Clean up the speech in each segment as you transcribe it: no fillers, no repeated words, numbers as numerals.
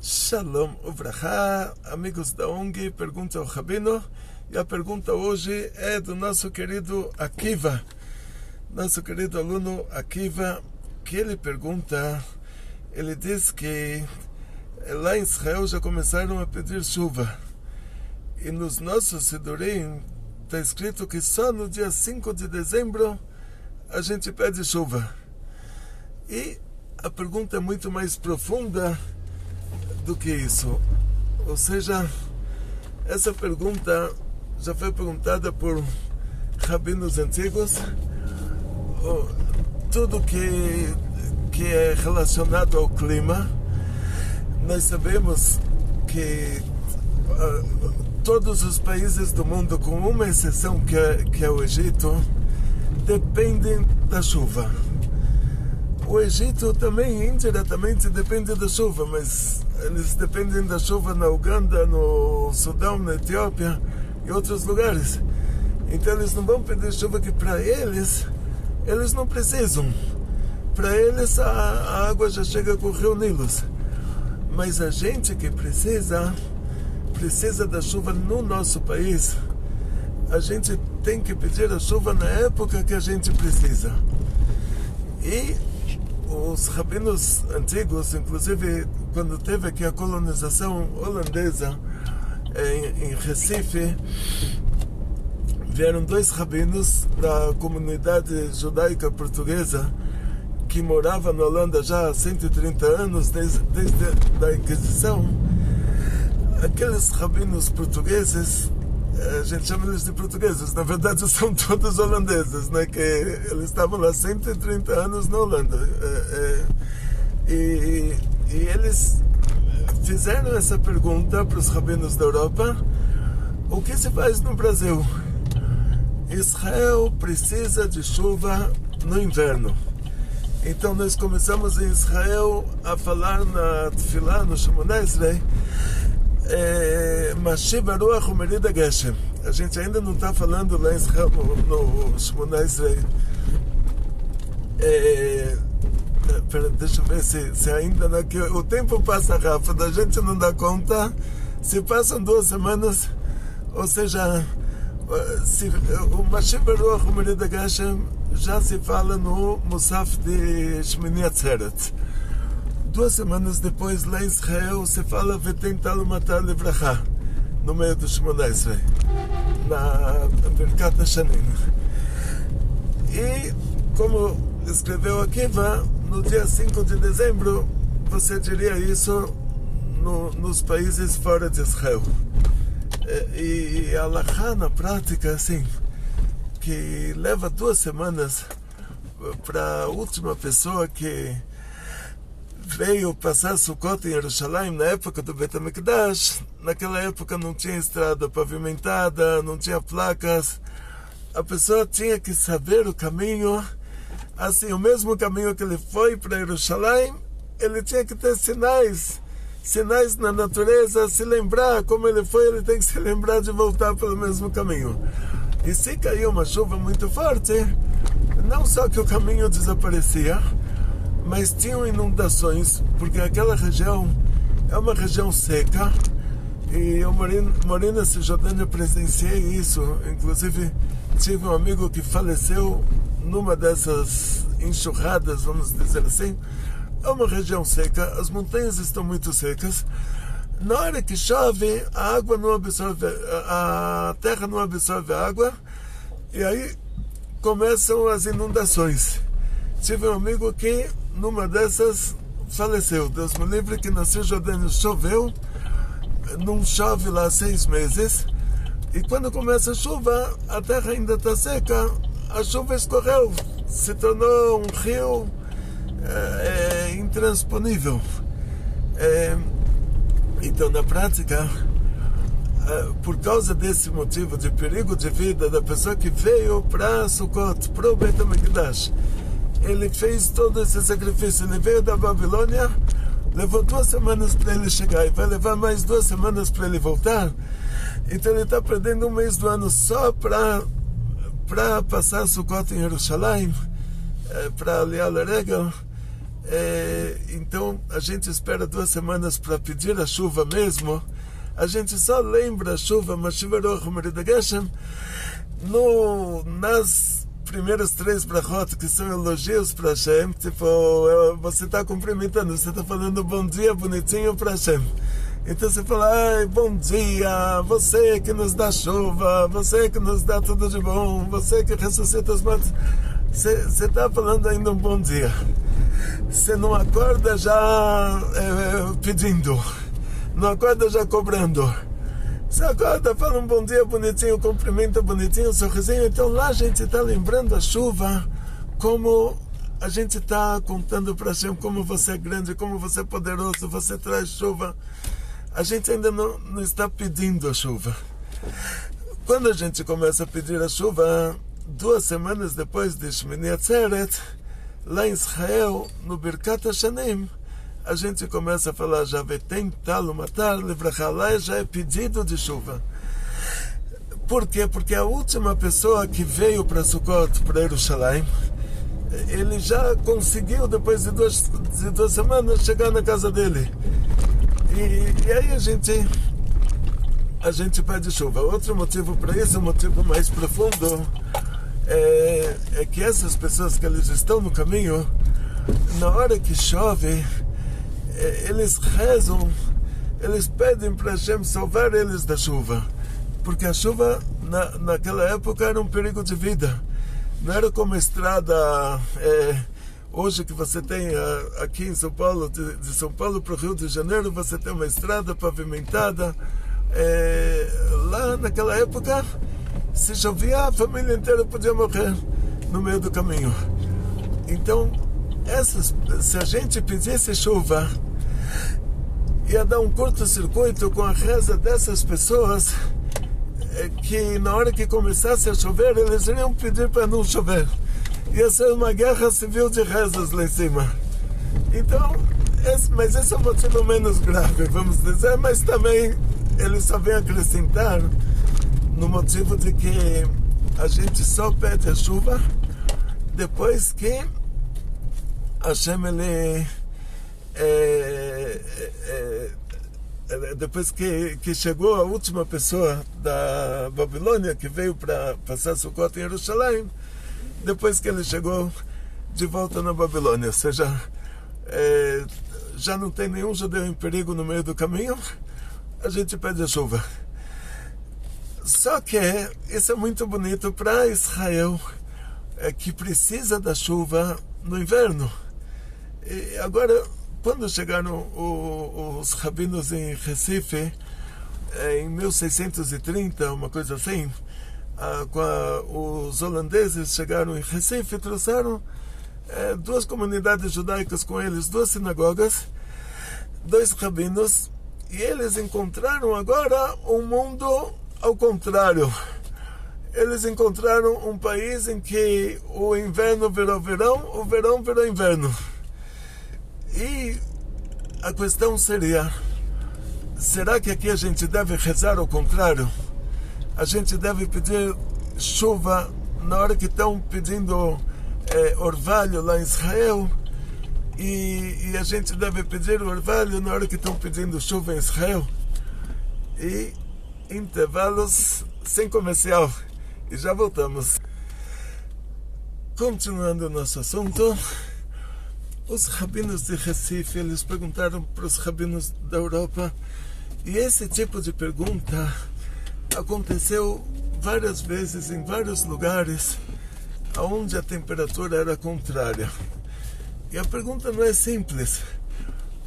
Shalom Uvrahá, amigos da ONG, pergunta ao Rabino. E a pergunta hoje é do nosso querido Akiva, nosso querido aluno Akiva, que ele pergunta, ele diz que lá em Israel já começaram a pedir chuva. E nos nossos Sidurim está escrito que só no dia 5 de dezembro a gente pede chuva. E a pergunta é muito mais profunda do que isso. Ou seja, essa pergunta já foi perguntada por rabinos antigos. Tudo que é relacionado ao clima, nós sabemos que todos os países do mundo, com uma exceção que é o Egito, dependem da chuva. O Egito também indiretamente depende da chuva, mas eles dependem da chuva na Uganda, no Sudão, na Etiópia e outros lugares. Então eles não vão pedir chuva que para eles não precisam. Para eles a água já chega com o rio Nilo. Mas a gente que precisa da chuva no nosso país, a gente tem que pedir a chuva na época que a gente precisa. E os rabinos antigos, inclusive quando teve aqui a colonização holandesa em Recife, vieram dois rabinos da comunidade judaica portuguesa que morava na Holanda já há 130 anos, desde a Inquisição. Aqueles rabinos portugueses, a gente chama eles de portugueses, na verdade são todos holandeses, né? Que eles estavam lá 130 anos na Holanda. E eles fizeram essa pergunta para os rabinos da Europa: o que se faz no Brasil? Israel precisa de chuva no inverno. Então nós começamos em Israel a falar na Tefilá, no Shemoneh Esrei, Mashiv Haruach Umerida Geshem. A gente ainda não está falando lá em Israel no Shemoneh Esrei. Deixa eu ver se ainda não, que o tempo passa rápido, a gente não dá conta. Se passam 2 semanas, ou seja, o Mashiv Haruach Umerida Geshem já se fala no Musaf de Shmini Atzeret. 2 semanas depois, lá em Israel, se fala Vetem Tal Matar Livrachá, no meio do Shemoneh Esrei, na Birkat HaShanim. E, como escreveu Akiva, no dia 5 de dezembro, você diria isso nos países fora de Israel. E a Halachá, na prática, assim, que leva 2 semanas para a última pessoa que veio passar Sukkot em Jerusalém na época do Beit HaMikdash. Naquela época não tinha estrada pavimentada, não tinha placas. A pessoa tinha que saber o caminho, assim, o mesmo caminho que ele foi para Jerusalém, ele tinha que ter sinais na natureza, se lembrar como ele foi, ele tem que se lembrar de voltar pelo mesmo caminho. E se caiu uma chuva muito forte, não só que o caminho desaparecia, mas tinham inundações, porque aquela região é uma região seca. E eu morei na Cisjordânia, presenciei isso. Inclusive tive um amigo que faleceu numa dessas enxurradas, vamos dizer assim. É uma região seca, as montanhas estão muito secas. Na hora que chove, a água não absorve, a terra não absorve a água, e aí começam as inundações. Tive um amigo que numa dessas faleceu. Deus me livre, que na Cisjordânia choveu, não chove lá 6 meses, e quando começa a chuva, a terra ainda está seca, a chuva escorreu, se tornou um rio intransponível. Então, na prática, por causa desse motivo de perigo de vida da pessoa que veio para Sukkot, para o Beit HaMikdash, ele fez todo esse sacrifício. Ele veio da Babilônia, levou 2 semanas para ele chegar, e vai levar mais 2 semanas para ele voltar. Então ele está perdendo 1 mês do ano só para passar Sukkot em Jerusalém, para aliar a regra. Então a gente espera 2 semanas para pedir a chuva mesmo. A gente só lembra a chuva, mas nas primeiras 3 brachot, que são elogios para Hashem, tipo, você está cumprimentando, você está falando bom dia bonitinho para Hashem. Então você fala, ai, bom dia, você que nos dá chuva, você que nos dá tudo de bom, você que ressuscita os mortos. Você está falando ainda um bom dia. Você não acorda já pedindo, não acorda já cobrando. Você acorda, fala um bom dia bonitinho, cumprimenta bonitinho, sorrisinho. Então lá a gente está lembrando a chuva, como a gente está contando para Hashem como você é grande, como você é poderoso, você traz chuva. A gente ainda não está pedindo a chuva. Quando a gente começa a pedir a chuva, 2 semanas depois de Shmini Atzeret, lá em Israel, no Birkat HaShanim, a gente começa a falar já vetem tal matar levrachá, lá já é pedido de chuva. Por quê? Porque a última pessoa que veio para Sukkot, para Jerusalém, ele já conseguiu, depois de 2 semanas, chegar na casa dele. E aí a gente pede chuva. Outro motivo para isso, um motivo mais profundo, é que essas pessoas que eles estão no caminho, na hora que chove, eles rezam, eles pedem para Hashem salvar eles da chuva, porque a chuva naquela época era um perigo de vida. Não era como a estrada hoje que você tem aqui em São Paulo, de São Paulo para o Rio de Janeiro, você tem uma estrada pavimentada. Lá naquela época, se chovia, a família inteira podia morrer no meio do caminho. Então, se a gente pedisse chuva, ia dar um curto-circuito com a reza dessas pessoas, que na hora que começasse a chover, eles iriam pedir para não chover. Ia ser uma guerra civil de rezas lá em cima. Então, mas esse é o motivo menos grave, vamos dizer, mas também eles só vêm acrescentar no motivo de que a gente só pede a chuva depois que Hashem, depois que chegou a última pessoa da Babilônia que veio para passar Sukkot em Jerusalém, depois que ele chegou de volta na Babilônia, ou seja, já não tem nenhum judeu em perigo no meio do caminho, a gente pede a chuva. Só que isso é muito bonito para Israel, que precisa da chuva no inverno. E agora, quando chegaram os rabinos em Recife, em 1630, uma coisa assim, os holandeses chegaram em Recife e trouxeram 2 comunidades judaicas com eles, 2 sinagogas, 2 rabinos, e eles encontraram agora um mundo ao contrário. Eles encontraram um país em que o inverno virou verão, o verão virou inverno. E a questão seria, será que aqui a gente deve rezar ao contrário? A gente deve pedir chuva na hora que estão pedindo orvalho lá em Israel, e a gente deve pedir orvalho na hora que estão pedindo chuva em Israel? E intervalos sem comercial, e já voltamos. Continuando o nosso assunto, os rabinos de Recife, eles perguntaram para os rabinos da Europa, e esse tipo de pergunta aconteceu várias vezes em vários lugares onde a temperatura era contrária. E a pergunta não é simples,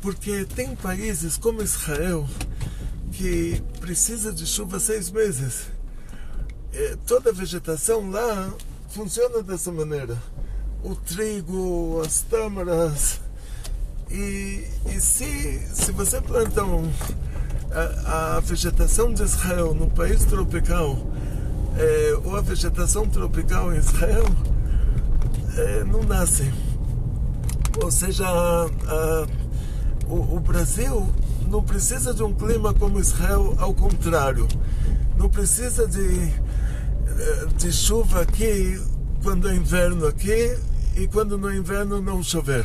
porque tem países como Israel que precisa de chuva 6 meses. Toda a vegetação lá funciona dessa maneira. O trigo, as tâmaras. E se você planta a vegetação de Israel num país tropical, ou a vegetação tropical em Israel, não nasce. Ou seja, o Brasil não precisa de um clima como Israel, ao contrário. Não precisa de chuva aqui quando é inverno aqui, e quando no inverno não chover.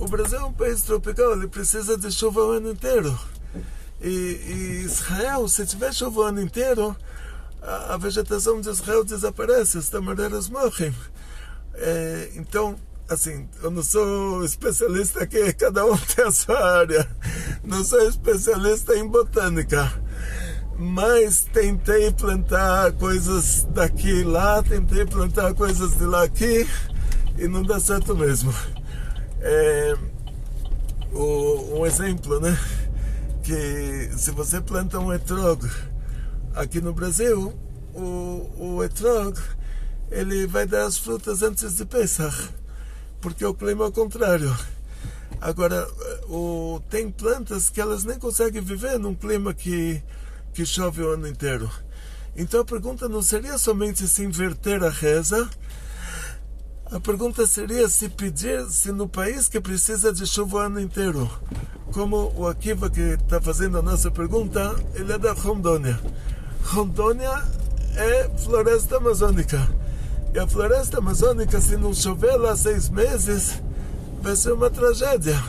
O Brasil é um país tropical, ele precisa de chuva o ano inteiro. E Israel, se tiver chuva o ano inteiro, a vegetação de Israel desaparece, as tamareiras morrem. Então, assim, eu não sou especialista aqui, cada um tem a sua área. Não sou especialista em botânica, mas tentei plantar coisas daqui e lá, tentei plantar coisas de lá aqui, e não dá certo mesmo. Um exemplo, né? Que se você planta um etrog aqui no Brasil, o etrog ele vai dar as frutas antes de Pesach, porque o clima é o contrário. Agora, tem plantas que elas nem conseguem viver num clima que chove o ano inteiro. Então a pergunta não seria somente se inverter a reza, a pergunta seria se no país que precisa de chuva o ano inteiro, como o Akiva que está fazendo a nossa pergunta, ele é da Rondônia. Rondônia é floresta amazônica. E a floresta amazônica, se não chover lá 6 meses, vai ser uma tragédia.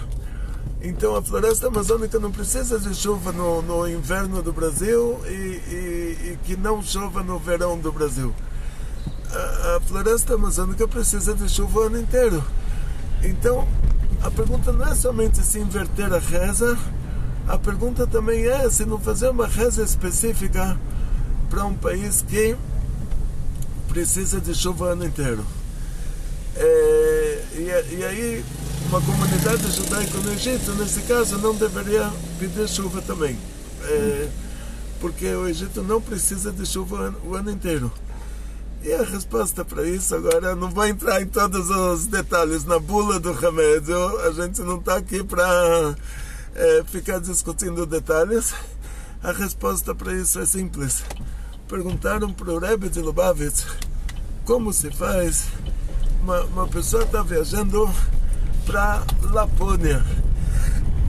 Então a floresta amazônica não precisa de chuva no inverno do Brasil e que não chova no verão do Brasil. A floresta amazônica precisa de chuva o ano inteiro. Então a pergunta não é somente se inverter a reza, a pergunta também é se não fazer uma reza específica para um país que precisa de chuva o ano inteiro. E aí uma comunidade judaica no Egito, nesse caso, não deveria pedir chuva também, porque o Egito não precisa de chuva o ano inteiro. E a resposta para isso, agora não vou entrar em todos os detalhes na bula do remédio, a gente não está aqui para ficar discutindo detalhes. A resposta para isso é simples. Perguntaram para o Rebbe de Lubavitch como se faz. Uma pessoa está viajando para Lapônia,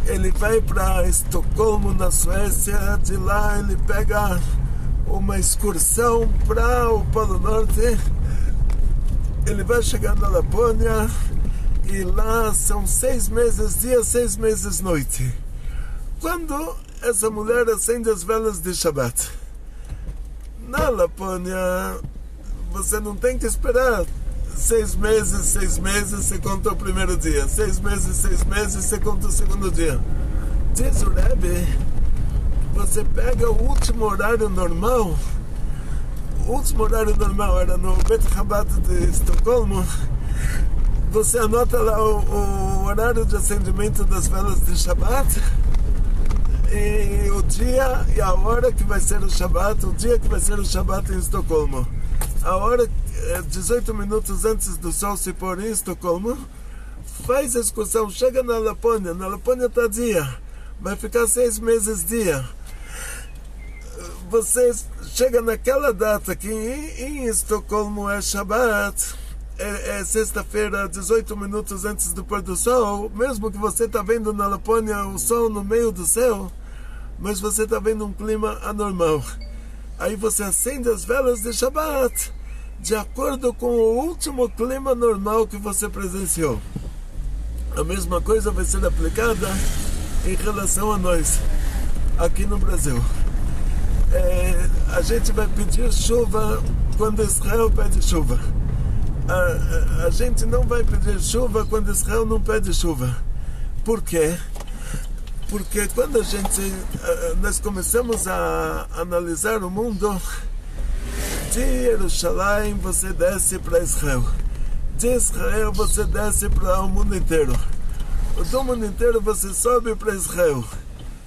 ele vai para Estocolmo, na Suécia, de lá ele pega uma excursão para o Polo Norte, ele vai chegar na Lapônia e lá são 6 meses dia, 6 meses noite. Quando essa mulher acende as velas de Shabbat? Na Lapônia você não tem que esperar 6 meses, você conta o primeiro dia. 6 meses, você conta o segundo dia. Diz o Rebbe, você pega o último horário normal. O último horário normal era no Bet Chabad de Estocolmo. Você anota lá o horário de acendimento das velas de Shabbat, e o dia e a hora que vai ser o Shabbat, o dia que vai ser o Shabbat em Estocolmo. A hora 18 minutos antes do sol se pôr em Estocolmo, faz a excursão, chega na Lapônia está dia, vai ficar 6 meses dia. Você chega naquela data que em Estocolmo é Shabbat, é sexta-feira, 18 minutos antes do pôr do sol, mesmo que você está vendo na Lapônia o sol no meio do céu, mas você está vendo um clima anormal. Aí você acende as velas de Shabbat de acordo com o último clima normal que você presenciou. A mesma coisa vai ser aplicada em relação a nós, aqui no Brasil. A gente vai pedir chuva quando Israel pede chuva. A gente não vai pedir chuva quando Israel não pede chuva. Por quê? Porque quando nós começamos a analisar o mundo, de Jerusalém você desce para Israel, de Israel você desce para o mundo inteiro, do mundo inteiro você sobe para Israel.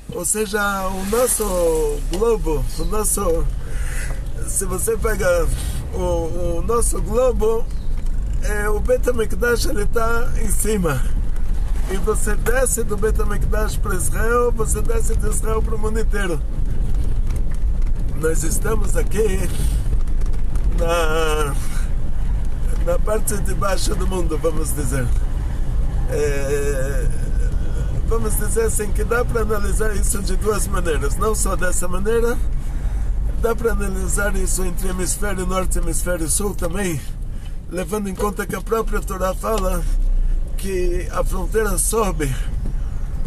Ou seja, o nosso globo, se você pega o nosso globo, o Bet HaMikdash ele está em cima. E você desce do Bet HaMikdash para Israel, você desce de Israel para o mundo inteiro. Nós estamos aqui na parte de baixo do mundo, vamos dizer. Vamos dizer assim, que dá para analisar isso de 2 maneiras. Não só dessa maneira, dá para analisar isso entre hemisfério norte e hemisfério sul também, levando em conta que a própria Torá fala que a fronteira sobe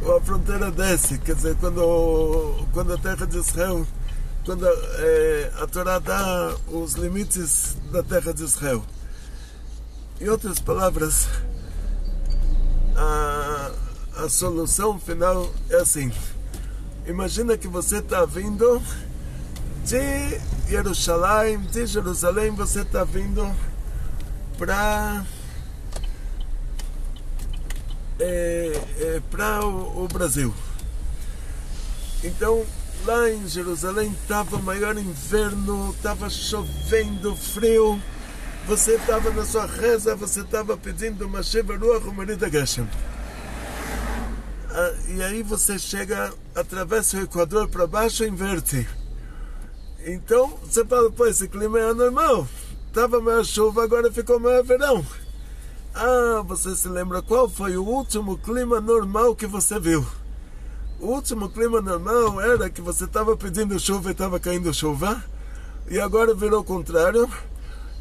ou a fronteira desce, quer dizer, quando a terra de Israel, quando a Torá dá os limites da terra de Israel. Em outras palavras, a solução final é assim. Imagina que você está vindo de Jerusalém, você está vindo para o Brasil. Então, lá em Jerusalém estava o maior inverno, estava chovendo, frio. Você estava na sua reza, você estava pedindo uma Sheva Ruach Umarida Geshem. E aí você chega, atravessa o Equador para baixo e inverte. Então você fala, pô, esse clima é anormal. Estava mais chuva, agora ficou mais verão. Você se lembra qual foi o último clima normal que você viu? O último clima normal era que você estava pedindo chuva e estava caindo chuva. E agora virou o contrário.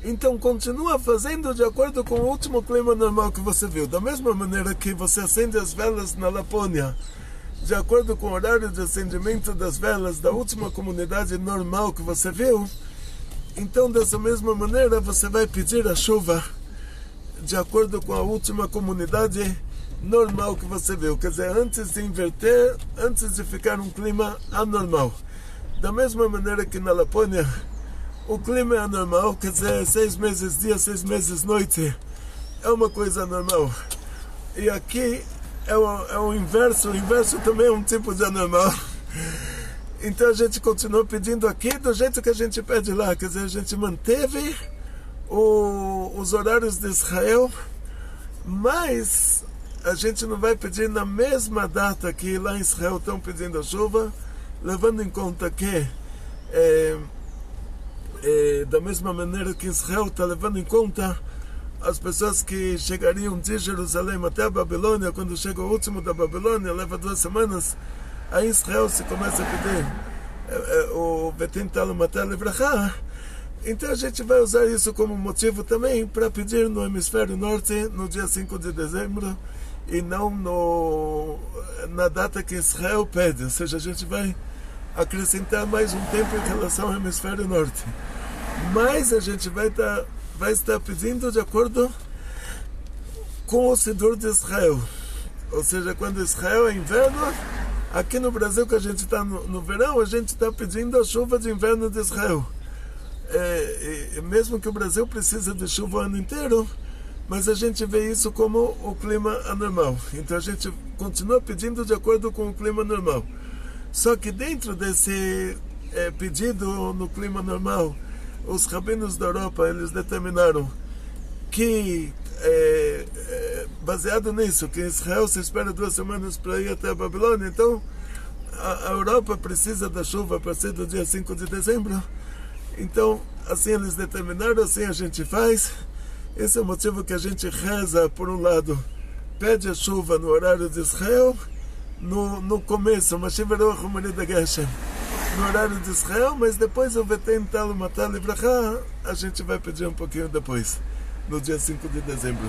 Então continua fazendo de acordo com o último clima normal que você viu. Da mesma maneira que você acende as velas na Lapônia, de acordo com o horário de acendimento das velas da última comunidade normal que você viu, então dessa mesma maneira você vai pedir a chuva de acordo com a última comunidade normal que você viu. Quer dizer, antes de inverter, antes de ficar um clima anormal. Da mesma maneira que na Lapônia o clima é anormal, quer dizer, 6 meses dia, 6 meses noite, é uma coisa normal. E aqui é o inverso também é um tipo de anormal. Então a gente continua pedindo aqui do jeito que a gente pede lá, quer dizer, a gente manteve os horários de Israel, mas a gente não vai pedir na mesma data que lá em Israel estão pedindo a chuva, levando em conta que da mesma maneira que Israel está levando em conta as pessoas que chegariam de Jerusalém até a Babilônia, quando chega o último da Babilônia, leva 2 semanas, aí Israel se começa a pedir o Betim Tal Matar Levrachá. Então a gente vai usar isso como motivo também para pedir no hemisfério norte no dia 5 de dezembro e não na data que Israel pede, ou seja, a gente vai acrescentar mais um tempo em relação ao hemisfério norte. Mas a gente vai estar pedindo de acordo com o Sidur de Israel. Ou seja, quando Israel é inverno, aqui no Brasil que a gente está no verão, a gente está pedindo a chuva de inverno de Israel. Mesmo que o Brasil precisa de chuva o ano inteiro, mas a gente vê isso como o clima anormal. Então a gente continua pedindo de acordo com o clima normal. Só que dentro desse pedido no clima normal, os rabinos da Europa, eles determinaram que, baseado nisso, que Israel se espera 2 semanas para ir até a Babilônia, então a Europa precisa da chuva para ser do dia 5 de dezembro. Então, assim eles determinaram, assim a gente faz. Esse é o motivo que a gente reza, por um lado, pede a chuva no horário de Israel, no começo, no horário de Israel, mas depois o Betem Tal Matar Levrachá a gente vai pedir um pouquinho depois, no dia 5 de dezembro.